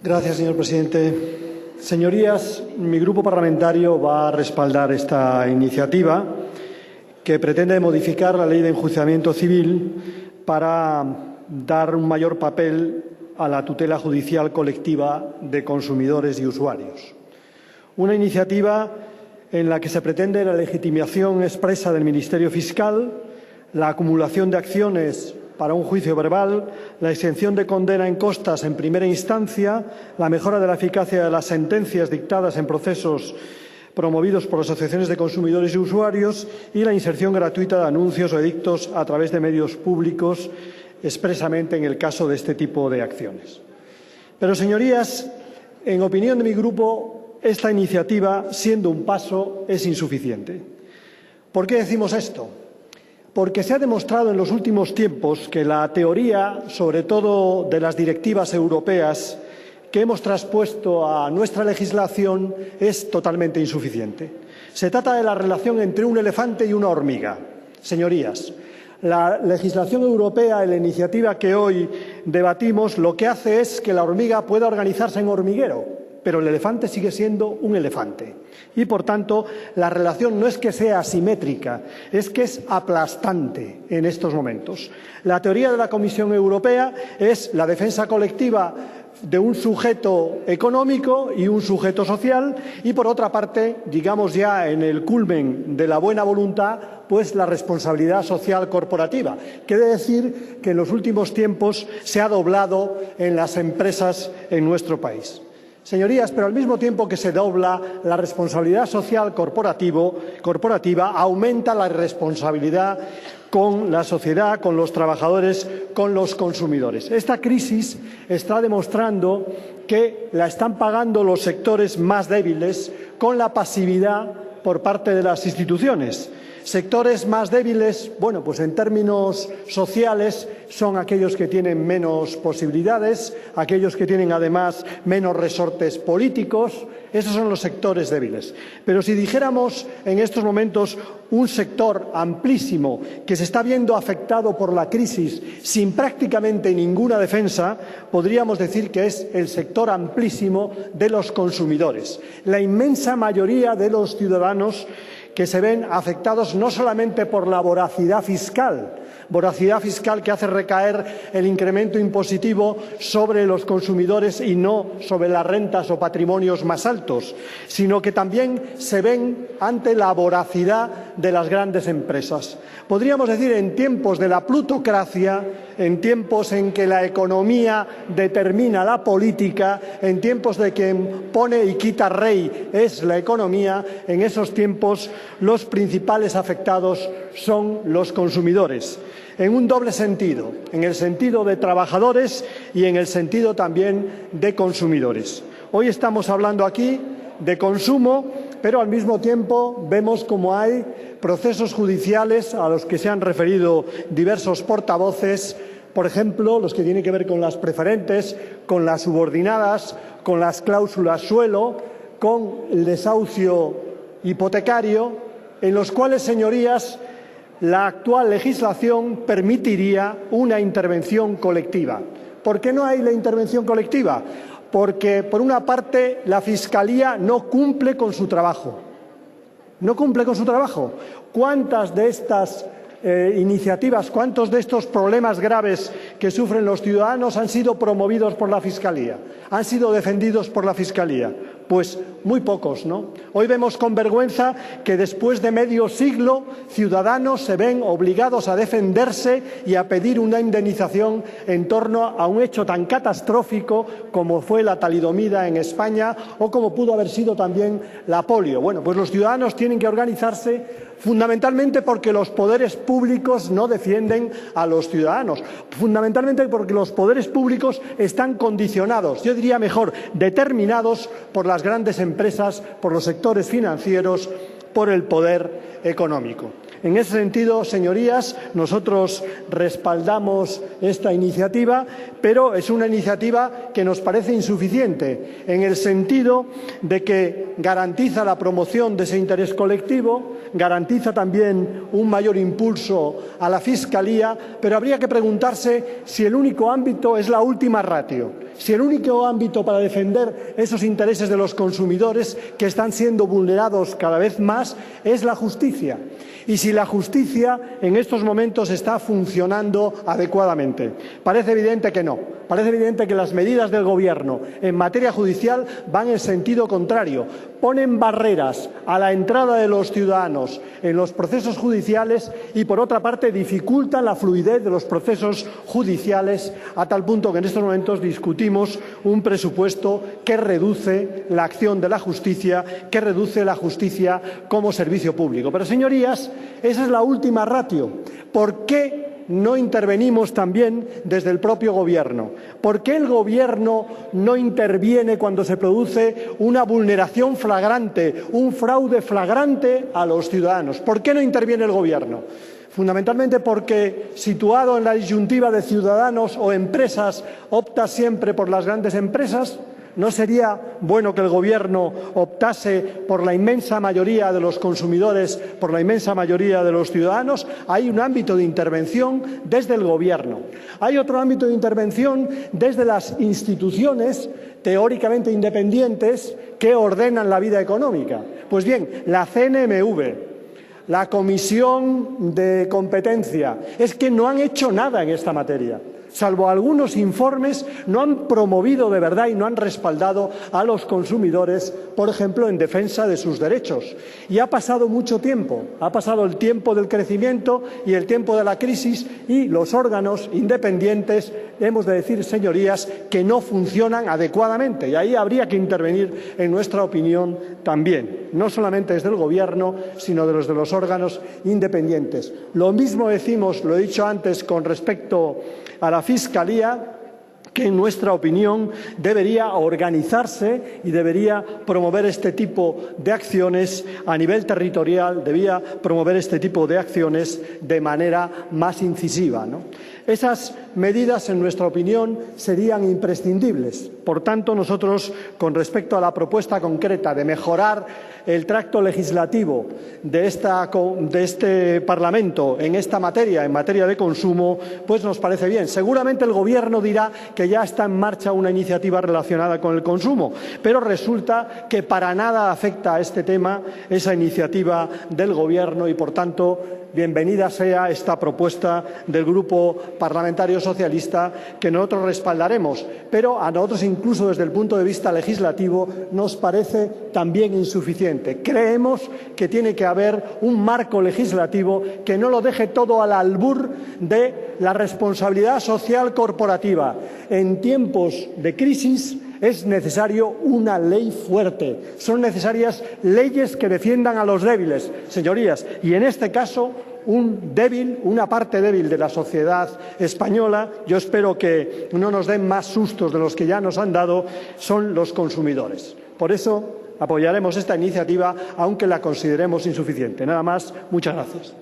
Gracias, señor presidente. Señorías, mi grupo parlamentario va a respaldar esta iniciativa que pretende modificar la Ley de Enjuiciamiento Civil para dar un mayor papel a la tutela judicial colectiva de consumidores y usuarios. Una iniciativa en la que se pretende la legitimación expresa del Ministerio Fiscal, la acumulación de acciones para un juicio verbal, la exención de condena en costas en primera instancia, la mejora de la eficacia de las sentencias dictadas en procesos promovidos por asociaciones de consumidores y usuarios y la inserción gratuita de anuncios o edictos a través de medios públicos, expresamente en el caso de este tipo de acciones. Pero, señorías, en opinión de mi grupo, esta iniciativa, siendo un paso, es insuficiente. ¿Por qué decimos esto? Porque se ha demostrado en los últimos tiempos que la teoría, sobre todo de las directivas europeas, que hemos traspuesto a nuestra legislación es totalmente insuficiente. Se trata de la relación entre un elefante y una hormiga. Señorías, la legislación europea, en la iniciativa que hoy debatimos, lo que hace es que la hormiga pueda organizarse en hormiguero, pero el elefante sigue siendo un elefante. Y, por tanto, la relación no es que sea asimétrica, es que es aplastante en estos momentos. La teoría de la Comisión Europea es la defensa colectiva de un sujeto económico y un sujeto social y, por otra parte, digamos ya en el culmen de la buena voluntad, pues la responsabilidad social corporativa. Quiere decir que en los últimos tiempos se ha doblado en las empresas en nuestro país. Señorías, pero al mismo tiempo que se dobla la responsabilidad social corporativa, aumenta la irresponsabilidad con la sociedad, con los trabajadores, con los consumidores. Esta crisis está demostrando que la están pagando los sectores más débiles con la pasividad por parte de las instituciones. Sectores más débiles, bueno, pues en términos sociales son aquellos que tienen menos posibilidades, aquellos que tienen además menos resortes políticos. Esos son los sectores débiles. Pero si dijéramos en estos momentos un sector amplísimo que se está viendo afectado por la crisis sin prácticamente ninguna defensa, podríamos decir que es el sector amplísimo de los consumidores. La inmensa mayoría de los ciudadanos que se ven afectados no solamente por la voracidad fiscal que hace recaer el incremento impositivo sobre los consumidores y no sobre las rentas o patrimonios más altos, sino que también se ven ante la voracidad de las grandes empresas. Podríamos decir, en tiempos de la plutocracia, en tiempos en que la economía determina la política, en tiempos de quien pone y quita rey es la economía, en esos tiempos los principales afectados son los consumidores. En un doble sentido, en el sentido de trabajadores y en el sentido también de consumidores. Hoy estamos hablando aquí de consumo, pero al mismo tiempo vemos como hay procesos judiciales a los que se han referido diversos portavoces, por ejemplo, los que tienen que ver con las preferentes, con las subordinadas, con las cláusulas suelo, con el desahucio hipotecario, en los cuales, señorías, la actual legislación permitiría una intervención colectiva. ¿Por qué no hay la intervención colectiva? Porque, por una parte, la Fiscalía no cumple con su trabajo. No cumple con su trabajo. ¿Cuántas de estas iniciativas, cuántos de estos problemas graves que sufren los ciudadanos han sido promovidos por la Fiscalía? ¿Han sido defendidos por la Fiscalía? Pues muy pocos, ¿no? Hoy vemos con vergüenza que después de medio siglo ciudadanos se ven obligados a defenderse y a pedir una indemnización en torno a un hecho tan catastrófico como fue la talidomida en España o como pudo haber sido también la polio. Bueno, pues los ciudadanos tienen que organizarse fundamentalmente porque los poderes públicos no defienden a los ciudadanos, fundamentalmente porque los poderes públicos están condicionados, yo diría mejor, determinados por las grandes empresas, por los sectores financieros, por el poder económico. En ese sentido, señorías, nosotros respaldamos esta iniciativa, pero es una iniciativa que nos parece insuficiente, en el sentido de que garantiza la promoción de ese interés colectivo, garantiza también un mayor impulso a la Fiscalía, pero habría que preguntarse si el único ámbito es la última ratio, si el único ámbito para defender esos intereses de los consumidores que están siendo vulnerados cada vez más es la justicia, y si la justicia en estos momentos está funcionando adecuadamente. Parece evidente que no. Parece evidente que las medidas del Gobierno en materia judicial van en sentido contrario. Ponen barreras a la entrada de los ciudadanos en los procesos judiciales y, por otra parte, dificultan la fluidez de los procesos judiciales, a tal punto que en estos momentos discutimos un presupuesto que reduce la acción de la justicia, que reduce la justicia como servicio público. Pero, señorías, esa es la última ratio. ¿Por qué no intervenimos también desde el propio Gobierno? ¿Por qué el Gobierno no interviene cuando se produce una vulneración flagrante, un fraude flagrante a los ciudadanos? ¿Por qué no interviene el Gobierno? Fundamentalmente porque, situado en la disyuntiva de ciudadanos o empresas, opta siempre por las grandes empresas. ¿No sería bueno que el Gobierno optase por la inmensa mayoría de los consumidores, por la inmensa mayoría de los ciudadanos? Hay un ámbito de intervención desde el Gobierno. Hay otro ámbito de intervención desde las instituciones teóricamente independientes que ordenan la vida económica. Pues bien, la CNMV, la Comisión de Competencia, es que no han hecho nada en esta materia. Salvo algunos informes, no han promovido de verdad y no han respaldado a los consumidores, por ejemplo, en defensa de sus derechos. Y ha pasado mucho tiempo, ha pasado el tiempo del crecimiento y el tiempo de la crisis, y los órganos independientes, hemos de decir, señorías, que no funcionan adecuadamente. Y ahí habría que intervenir, en nuestra opinión, también, no solamente desde el Gobierno, sino desde los órganos independientes. Lo mismo decimos, lo he dicho antes, con respecto a la Fiscalía, que en nuestra opinión debería organizarse y debería promover este tipo de acciones a nivel territorial, debía promover este tipo de acciones de manera más incisiva, ¿no? Esas medidas, en nuestra opinión, serían imprescindibles. Por tanto, nosotros, con respecto a la propuesta concreta de mejorar el tracto legislativo de este Parlamento en esta materia, en materia de consumo, pues nos parece bien. Seguramente el Gobierno dirá que ya está en marcha una iniciativa relacionada con el consumo, pero resulta que para nada afecta a este tema esa iniciativa del Gobierno y, por tanto, bienvenida sea esta propuesta del Grupo Parlamentario Socialista, que nosotros respaldaremos, pero a nosotros, incluso desde el punto de vista legislativo, nos parece también insuficiente. Creemos que tiene que haber un marco legislativo que no lo deje todo al albur de la responsabilidad social corporativa. En tiempos de crisis es necesario una ley fuerte, son necesarias leyes que defiendan a los débiles, señorías, y en este caso una parte débil de la sociedad española, yo espero que no nos den más sustos de los que ya nos han dado, son los consumidores. Por eso apoyaremos esta iniciativa, aunque la consideremos insuficiente. Nada más, muchas gracias.